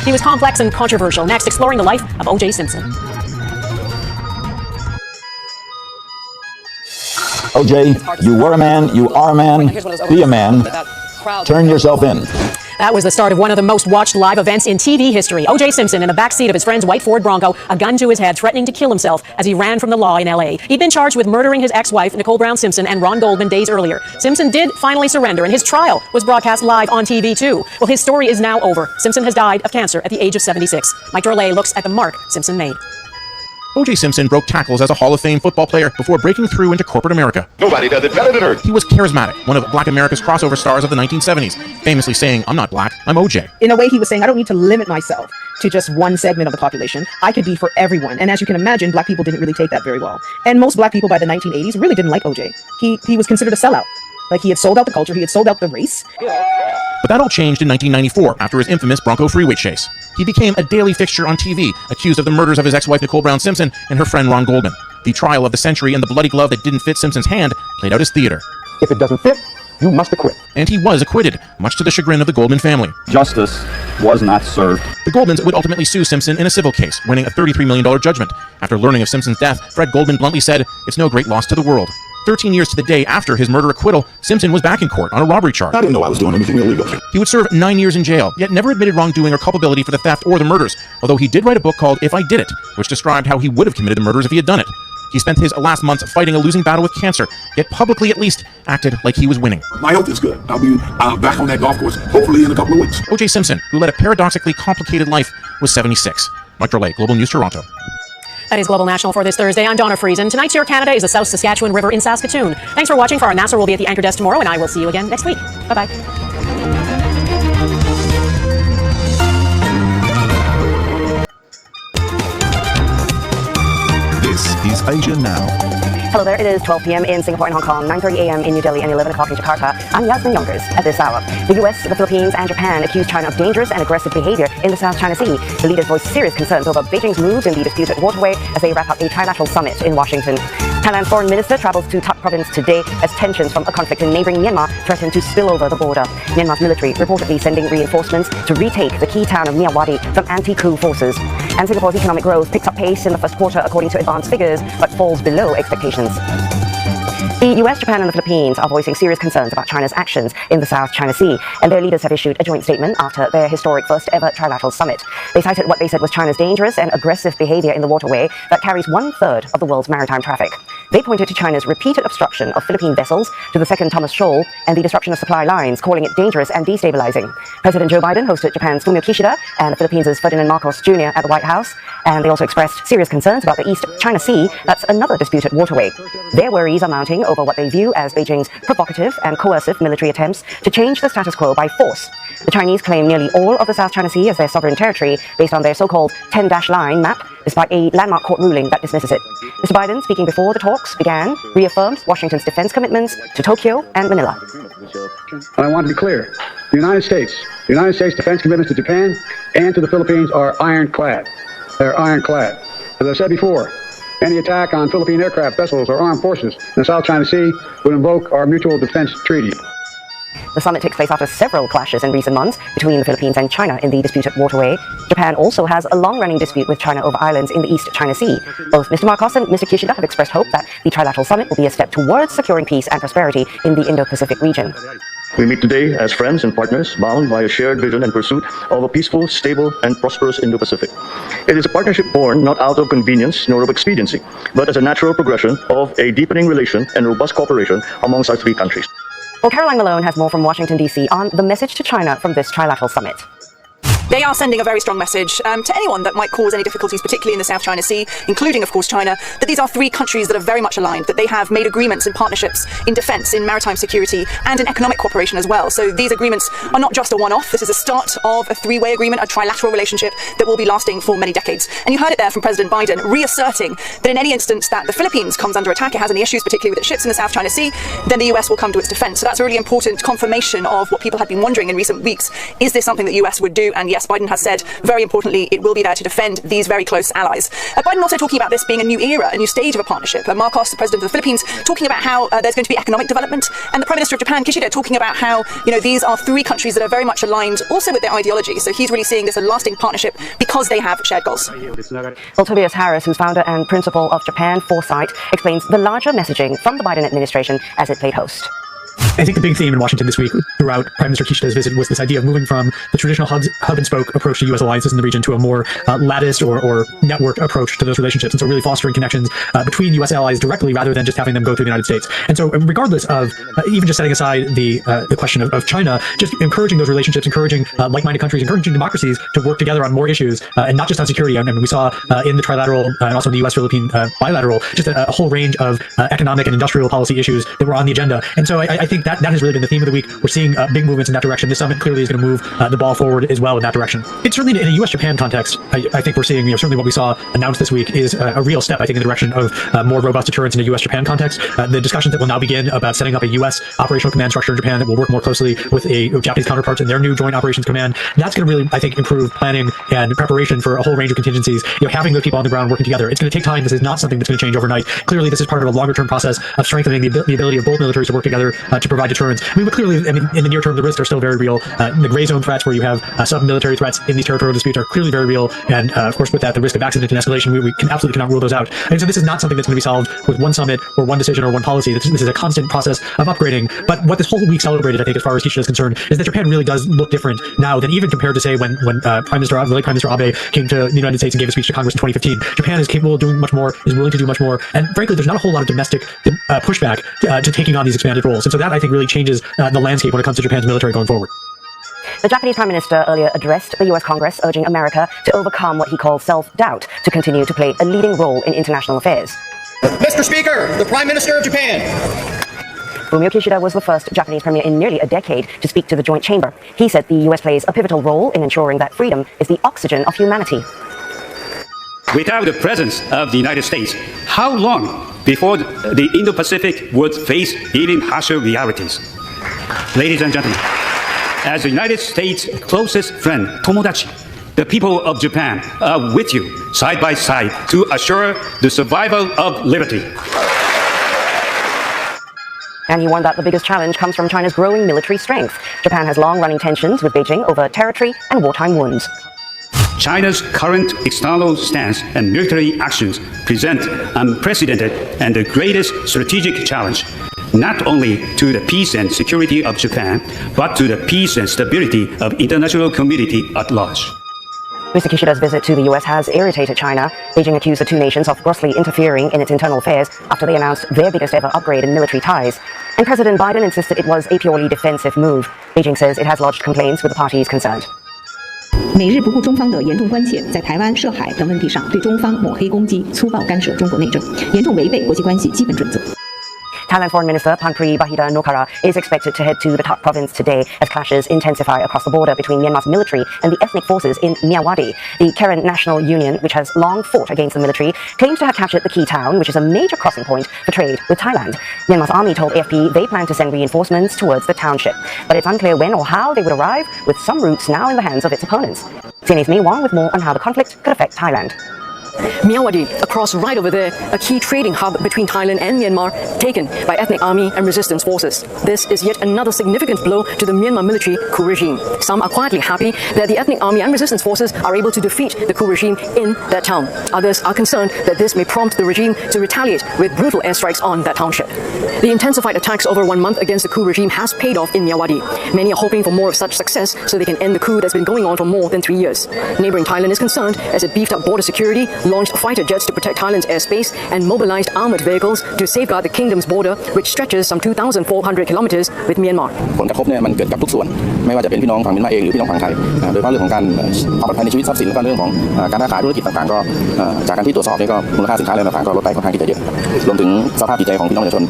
He was complex and controversial. Next, exploring the life of O.J. Simpson. OJ, you were a man, you are a man, be a man, turn yourself in. That was the start of one of the most watched live events in TV history. O.J. Simpson in the backseat of his friend's white Ford Bronco, a gun to his head, threatening to kill himself as he ran from the law in L.A. He'd been charged with murdering his ex-wife, Nicole Brown Simpson, and Ron Goldman days earlier. Simpson did finally surrender, and his trial was broadcast live on TV, too. Well, his story is now over. Simpson has died of cancer at the age of 76. Mike Dorley looks at the mark Simpson made. O.J. Simpson broke tackles as a Hall of Fame football player before breaking through into corporate America. Nobody does it better than her. He was charismatic, one of Black America's crossover stars of the 1970s, famously saying, "I'm not black, I'm O.J." In a way, he was saying, I don't need to limit myself to just one segment of the population. I could be for everyone. And as you can imagine, black people didn't really take that very well. And most black people by the 1980s really didn't like O.J. He was considered a sellout. Like, he had sold out the culture, he had sold out the race. But that all changed in 1994 after his infamous Bronco freeway chase. He became a daily fixture on TV, accused of the murders of his ex-wife Nicole Brown Simpson and her friend Ron Goldman. The trial of the century and the bloody glove that didn't fit Simpson's hand played out as theater. If it doesn't fit, you must acquit. And he was acquitted, much to the chagrin of the Goldman family. Justice was not served. The Goldmans would ultimately sue Simpson in a civil case, winning a $33 million judgment. After learning of Simpson's death, Fred Goldman bluntly said, "It's no great loss to the world." 13 years to the day after his murder acquittal, Simpson was back in court on a robbery charge. I didn't know I was doing anything illegal. He would serve 9 years in jail, yet never admitted wrongdoing or culpability for the theft or the murders, although he did write a book called If I Did It, which described how he would have committed the murders if he had done it. He spent his last months fighting a losing battle with cancer, yet publicly at least acted like he was winning. My health is good. I'll be back on that golf course, hopefully in a couple of weeks. O.J. Simpson, who led a paradoxically complicated life, was 76. Mike Drolet, Global News Toronto. That is Global National for this Thursday. I'm Donna Friesen. Tonight's Your Canada is the South Saskatchewan River in Saskatoon. Thanks for watching. For our NASA, we'll be at the Anchor Desk tomorrow, and I will see you again next week. Bye-bye. This is Asia Now. Hello there, it is 12 p.m. in Singapore and Hong Kong, 9:30 a.m. in New Delhi, and 11 o'clock in Jakarta. I'm Yasmin Yonkers. At this hour, the US, the Philippines, and Japan accuse China of dangerous and aggressive behavior in the South China Sea. The leaders voiced serious concerns over Beijing's moves in the disputed waterway as they wrap up a trilateral summit in Washington. Thailand's foreign minister travels to Tak province today as tensions from a conflict in neighboring Myanmar threaten to spill over the border. Myanmar's military reportedly sending reinforcements to retake the key town of Myawaddy from anti-coup forces. And Singapore's economic growth picks up pace in the first quarter according to advanced figures, but falls below expectations. The US, Japan, and the Philippines are voicing serious concerns about China's actions in the South China Sea, and their leaders have issued a joint statement after their historic first ever trilateral summit. They cited what they said was China's dangerous and aggressive behavior in the waterway that carries 1/3 of the world's maritime traffic. They pointed to China's repeated obstruction of Philippine vessels to the Second Thomas Shoal and the disruption of supply lines, calling it dangerous and destabilizing. President Joe Biden hosted Japan's Fumio Kishida and the Philippines' Ferdinand Marcos Jr. at the White House, and they also expressed serious concerns about the East China Sea, that's another disputed waterway. Their worries are mounting over what they view as Beijing's provocative and coercive military attempts to change the status quo by force. The Chinese claim nearly all of the South China Sea as their sovereign territory based on their so-called 10-line map, despite a landmark court ruling that dismisses it. Mr. Biden, speaking before the talks began, reaffirmed Washington's defense commitments to Tokyo and Manila. I want to be clear. The United States defense commitments to Japan and to the Philippines are ironclad. They're ironclad. As I said before, any attack on Philippine aircraft, vessels, or armed forces in the South China Sea would invoke our mutual defense treaty. The summit takes place after several clashes in recent months between the Philippines and China in the disputed waterway. Japan also has a long-running dispute with China over islands in the East China Sea. Both Mr. Marcos and Mr. Kishida have expressed hope that the trilateral summit will be a step towards securing peace and prosperity in the Indo-Pacific region. We meet today as friends and partners bound by a shared vision and pursuit of a peaceful, stable, and prosperous Indo-Pacific. It is a partnership born not out of convenience nor of expediency, but as a natural progression of a deepening relation and robust cooperation amongst our three countries. Well, Caroline Malone has more from Washington, D.C. on the message to China from this trilateral summit. They are sending a very strong message to anyone that might cause any difficulties, particularly in the South China Sea, including, of course, China, that these are three countries that are very much aligned, that they have made agreements and partnerships in defence, in maritime security, and in economic cooperation as well. So these agreements are not just a one-off. This is a start of a three-way agreement, a trilateral relationship that will be lasting for many decades. And you heard it there from President Biden, reasserting that in any instance that the Philippines comes under attack, it has any issues, particularly with its ships in the South China Sea, then the US will come to its defence. So that's a really important confirmation of what people had been wondering in recent weeks. Is this something that the US would do? And yes, Biden has said, very importantly, it will be there to defend these very close allies. Biden also talking about this being a new era, a new stage of a partnership. Marcos, the president of the Philippines, talking about how there's going to be economic development, and the Prime Minister of Japan, Kishida, talking about how, these are three countries that are very much aligned also with their ideology. So he's really seeing this a lasting partnership because they have shared goals. Well, Tobias Harris, who's founder and principal of Japan Foresight, explains the larger messaging from the Biden administration as it played host. I think the big theme in Washington this week throughout Prime Minister Kishida's visit was this idea of moving from the traditional hub and spoke approach to U.S. alliances in the region to a more latticed or network approach to those relationships. And so really fostering connections between U.S. allies directly rather than just having them go through the United States. And so regardless of even just setting aside the question of China, just encouraging those relationships, encouraging like-minded countries, encouraging democracies to work together on more issues and not just on security. I mean, we saw in the trilateral and also in the U.S.-Philippine bilateral just a whole range of economic and industrial policy issues that were on the agenda. And so I think that has really been the theme of the week. We're seeing big movements in that direction. This summit clearly is going to move the ball forward as well in that direction. It's certainly in a U.S.-Japan context. I think we're seeing, certainly what we saw announced this week is a real step, I think, in the direction of more robust deterrence in a U.S.-Japan context. The discussions that will now begin about setting up a U.S. operational command structure in Japan that will work more closely with Japanese counterparts in their new joint operations command. That's going to really, I think, improve planning and preparation for a whole range of contingencies. Having those people on the ground working together. It's going to take time. This is not something that's going to change overnight. Clearly, this is part of a longer-term process of strengthening the ability of both militaries to work together to provide deterrence. I mean, but clearly, I mean, in the near term, the risks are still very real. The gray zone threats where you have sub-military threats in these territorial disputes are clearly very real. And of course, with that, the risk of accident and escalation, we absolutely cannot rule those out. And so this is not something that's going to be solved with one summit or one decision or one policy. This is a constant process of upgrading. But what this whole week celebrated, I think, as far as Kishida is concerned, is that Japan really does look different now than even compared to, say, when the late Prime Minister Abe came to the United States and gave a speech to Congress in 2015. Japan is capable of doing much more, is willing to do much more. And frankly, there's not a whole lot of domestic pushback to taking on these expanded roles. And so that, I think, really changes the landscape when it comes to Japan's military going forward. The Japanese Prime Minister earlier addressed the US Congress, urging America to overcome what he calls self-doubt to continue to play a leading role in international affairs. Mr. Speaker, the Prime Minister of Japan. Fumio Kishida was the first Japanese premier in nearly a decade to speak to the joint chamber. He said the US plays a pivotal role in ensuring that freedom is the oxygen of humanity. Without the presence of the United States, how long before the Indo-Pacific would face even harsher realities? Ladies and gentlemen, as the United States' closest friend, Tomodachi, the people of Japan are with you, side by side, to assure the survival of liberty. And he warned that the biggest challenge comes from China's growing military strength. Japan has long-running tensions with Beijing over territory and wartime wounds. China's current external stance and military actions present unprecedented and the greatest strategic challenge, not only to the peace and security of Japan, but to the peace and stability of international community at large. Mr. Kishida's visit to the US has irritated China. Beijing accused the two nations of grossly interfering in its internal affairs after they announced their biggest ever upgrade in military ties. And President Biden insisted it was a purely defensive move. Beijing says it has lodged complaints with the parties concerned. 美日不顾中方的严重关切，在台湾、涉海等问题上对中方抹黑攻击、粗暴干涉中国内政，严重违背国际关系基本准则。 Thailand Foreign Minister Parnpree Bahiddha-Nukara is expected to head to the Tak province today as clashes intensify across the border between Myanmar's military and the ethnic forces in Myawaddy. The Karen National Union, which has long fought against the military, claims to have captured the key town, which is a major crossing point for trade with Thailand. Myanmar's army told AFP they plan to send reinforcements towards the township, but it's unclear when or how they would arrive, with some routes now in the hands of its opponents. CNA's Mi Wang with more on how the conflict could affect Thailand. Myawaddy, across right over there, a key trading hub between Thailand and Myanmar, taken by ethnic army and resistance forces. This is yet another significant blow to the Myanmar military coup regime. Some are quietly happy that the ethnic army and resistance forces are able to defeat the coup regime in that town. Others are concerned that this may prompt the regime to retaliate with brutal airstrikes on that township. The intensified attacks over 1 month against the coup regime has paid off in Myawaddy. Many are hoping for more of such success so they can end the coup that's been going on for more than 3 years. Neighboring Thailand is concerned as it beefed up border security, launched fighter jets to protect Thailand's airspace, and mobilized armored vehicles to safeguard the kingdom's border, which stretches some 2,400 kilometers with Myanmar. ผลกระทบเนี่ยมันเกิดกับทุกส่วนไม่ว่าจะเป็นพี่น้องฝั่งเมียนมาเองหรือพี่น้องฝั่งไทยโดยเฉพาะเรื่องของการความปลอดภัยในชีวิตทรัพย์สินและก็เรื่องของการค้าขายธุรกิจต่างๆก็จากการที่ตรวจสอบนี่ก็มูลค่าสินค้าและต่างๆก็ลดไปค่อนข้างที่จะเยอะรวมถึงสภาพจิตใจของพี่น้องประชาชน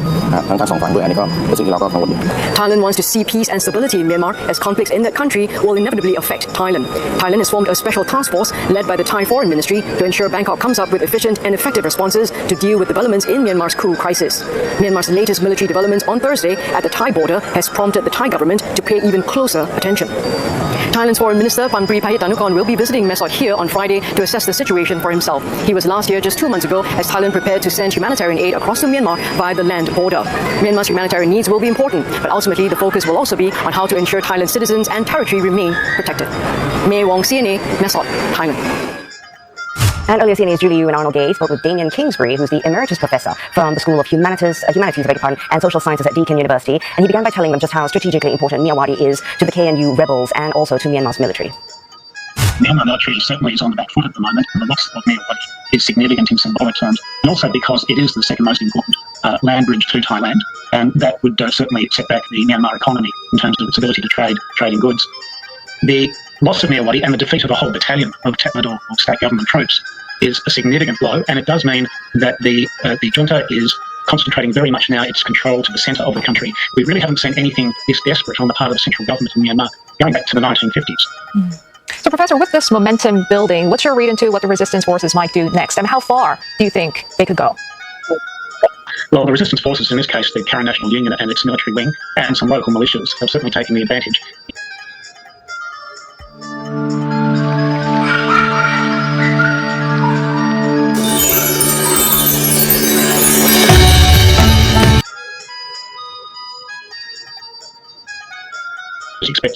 ทั้งสองฝั่งด้วยอันนี้ก็เป็นสิ่งที่เราก็กังวลอยู่ Thailand wants to see peace and stability in Myanmar as conflicts in that country will inevitably affect Thailand. Thailand has formed a special task force led by the Thai Foreign Ministry to ensure Bangkok comes up with efficient and effective responses to deal with developments in Myanmar's coup crisis. Myanmar's latest military developments on Thursday at the Thai border has prompted the Thai government to pay even closer attention. Thailand's Foreign Minister Parnpree Bahiddha-Nukara will be visiting Mesot here on Friday to assess the situation for himself. He was last here just 2 months ago as Thailand prepared to send humanitarian aid across to Myanmar via the land border. Myanmar's humanitarian needs will be important, but ultimately the focus will also be on how to ensure Thailand's citizens and territory remain protected. May Wong, CNA, Mesot, Thailand. And earlier CNA's Julie Yu and Arnold Gay spoke with Damien Kingsbury, who's the emeritus professor from the School of Humanities and Social Sciences at Deakin University, and he began by telling them just how strategically important Myawaddy is to the KNU rebels and also to Myanmar's military. Myanmar military certainly is on the back foot at the moment, and the loss of Myawaddy is significant in symbolic terms, and also because it is the second most important land bridge to Thailand, and that would certainly set back the Myanmar economy in terms of its ability to trade in goods. The loss of Myawaddy and the defeat of a whole battalion of Tatmadaw or state government troops is a significant blow, and it does mean that the junta is concentrating very much now its control to the centre of the country. We really haven't seen anything this desperate on the part of the central government in Myanmar going back to the 1950s. So, Professor, with this momentum building, what's your read into what the resistance forces might do next? And how far do you think they could go? Well, the resistance forces, in this case, the Karen National Union and its military wing, and some local militias have certainly taken the advantage.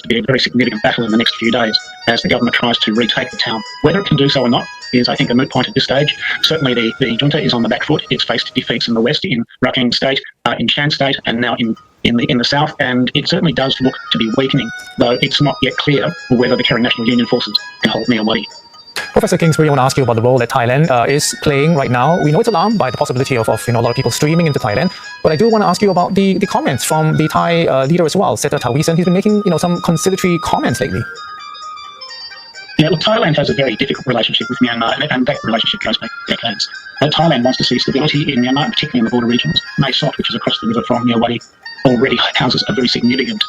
be a very significant battle in the next few days as the government tries to retake the town. Whether it can do so or not is, I think, a moot point at this stage. Certainly the junta is on the back foot. It's faced defeats in the west, in Rakhine State, in Shan State, and now in the south, and it certainly does look to be weakening, though it's not yet clear whether the Karen National Union forces can hold Myanmar. Professor Kingsbury, I want to ask you about the role that Thailand is playing right now. We know it's alarmed by the possibility of a lot of people streaming into Thailand, but I do want to ask you about the comments from the Thai leader as well, Seta Thavisin. He's been making some conciliatory comments lately. Yeah, look, Thailand has a very difficult relationship with Myanmar, and that relationship goes back decades. Thailand wants to see stability in Myanmar, particularly in the border regions. Mae Sot, which is across the river from Myanmar, already houses a very significant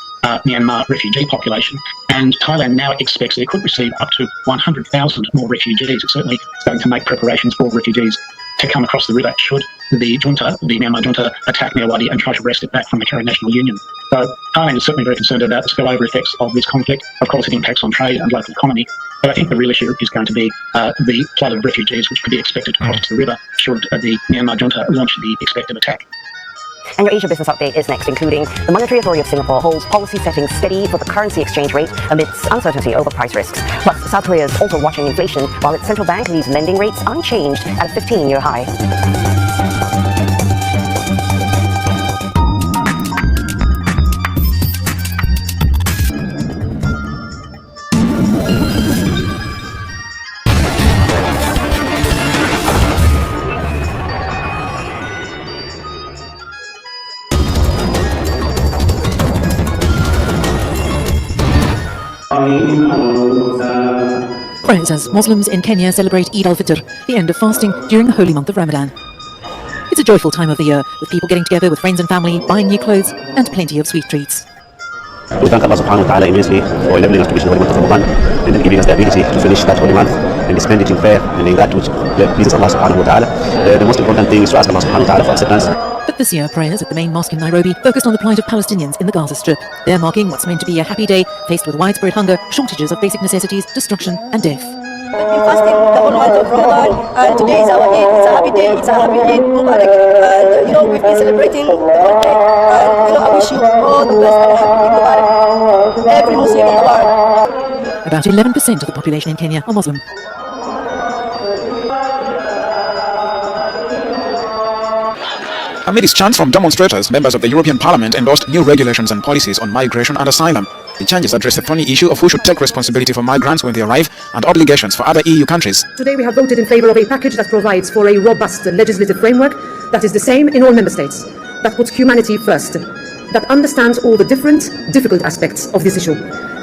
Myanmar refugee population, and Thailand now expects that it could receive up to 100,000 more refugees. It's certainly starting to make preparations for refugees to come across the river should the Myanmar junta, attack Myanmar and try to wrest it back from the Karen National Union. So Thailand is certainly very concerned about the spillover effects of this conflict. Of course, it impacts on trade and local economy, but I think the real issue is going to be the flood of refugees which could be expected to cross the river should the Myanmar junta launch the expected attack. And your Asia Business Update is next, including the Monetary Authority of Singapore holds policy settings steady for the currency exchange rate amidst uncertainty over price risks. Plus, South Korea is also watching inflation while its central bank leaves lending rates unchanged at a 15-year high. Friends, as Muslims in Kenya celebrate Eid al-Fitr, the end of fasting during the holy month of Ramadan. It's a joyful time of the year, with people getting together with friends and family, buying new clothes, and plenty of sweet treats. We thank Allah subhanahu wa ta'ala immensely for enabling us to reach the holy month of Ramadan and then giving us the ability to finish that holy month and spend it in prayer and in that which pleases Allah subhanahu wa ta'ala. The most important thing is to ask Allah subhanahu wa ta'ala for acceptance. But this year, prayers at the main mosque in Nairobi focused on the plight of Palestinians in the Gaza Strip. They're marking what's meant to be a happy day, faced with widespread hunger, shortages of basic necessities, destruction, and death. We've been fasting the whole month of Ramadan, and today is our Eid. It's a happy day. It's a happy Eid Mubarak. And we've been celebrating the whole day. And I wish you all the best and happy Eid Mubarak. Every Muslim in the world. About 11% of the population in Kenya are Muslim. Amidst chants from demonstrators, members of the European Parliament endorsed new regulations and policies on migration and asylum. The changes address the thorny issue of who should take responsibility for migrants when they arrive and obligations for other EU countries. Today we have voted in favour of a package that provides for a robust legislative framework that is the same in all member states, that puts humanity first, that understands all the difficult aspects of this issue,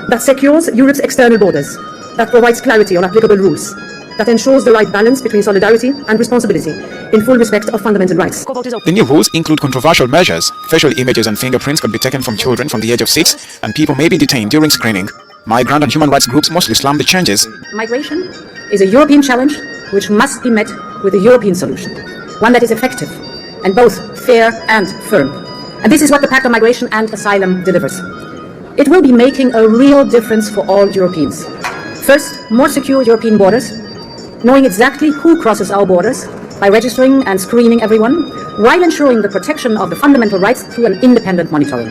that secures Europe's external borders, that provides clarity on applicable rules, that ensures the right balance between solidarity and responsibility in full respect of fundamental rights. The new rules include controversial measures. Facial images and fingerprints could be taken from children from the age of 6, and people may be detained during screening. Migrant and human rights groups mostly slam the changes. Migration is a European challenge which must be met with a European solution, one that is effective and both fair and firm. And this is what the Pact on Migration and Asylum delivers. It will be making a real difference for all Europeans. First, more secure European borders, knowing exactly who crosses our borders by registering and screening everyone, while ensuring the protection of the fundamental rights through an independent monitoring.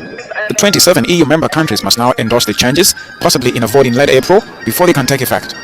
The 27 EU member countries must now endorse the changes, possibly in a vote in late April, before they can take effect.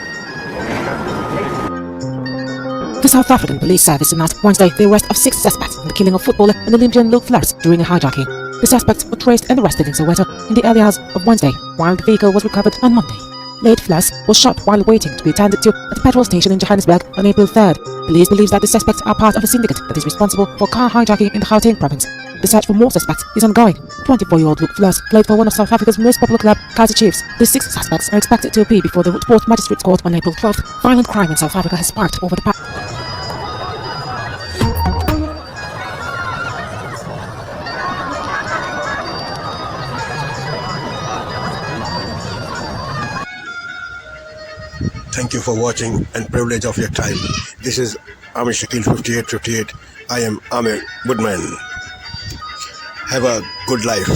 The South African Police Service announced Wednesday the arrest of 6 suspects in the killing of footballer and Olympian Luke Flores during a hijacking. The suspects were traced and arrested in Soweto in the early hours of Wednesday, while the vehicle was recovered on Monday. Late Flores was shot while waiting to be attended to at the petrol station in Johannesburg on April 3rd. Police believe that the suspects are part of a syndicate that is responsible for car hijacking in the Gauteng province. The search for more suspects is ongoing. 24-year-old Luke Flores played for one of South Africa's most popular club, Kaizer Chiefs. The 6 suspects are expected to appear before the Port Magistrates Court on April 12th. Violent crime in South Africa has sparked over the past. Thank you for watching and privilege of your time. This is Amir Shakil 5858. I am Amir Woodman. Have a good life.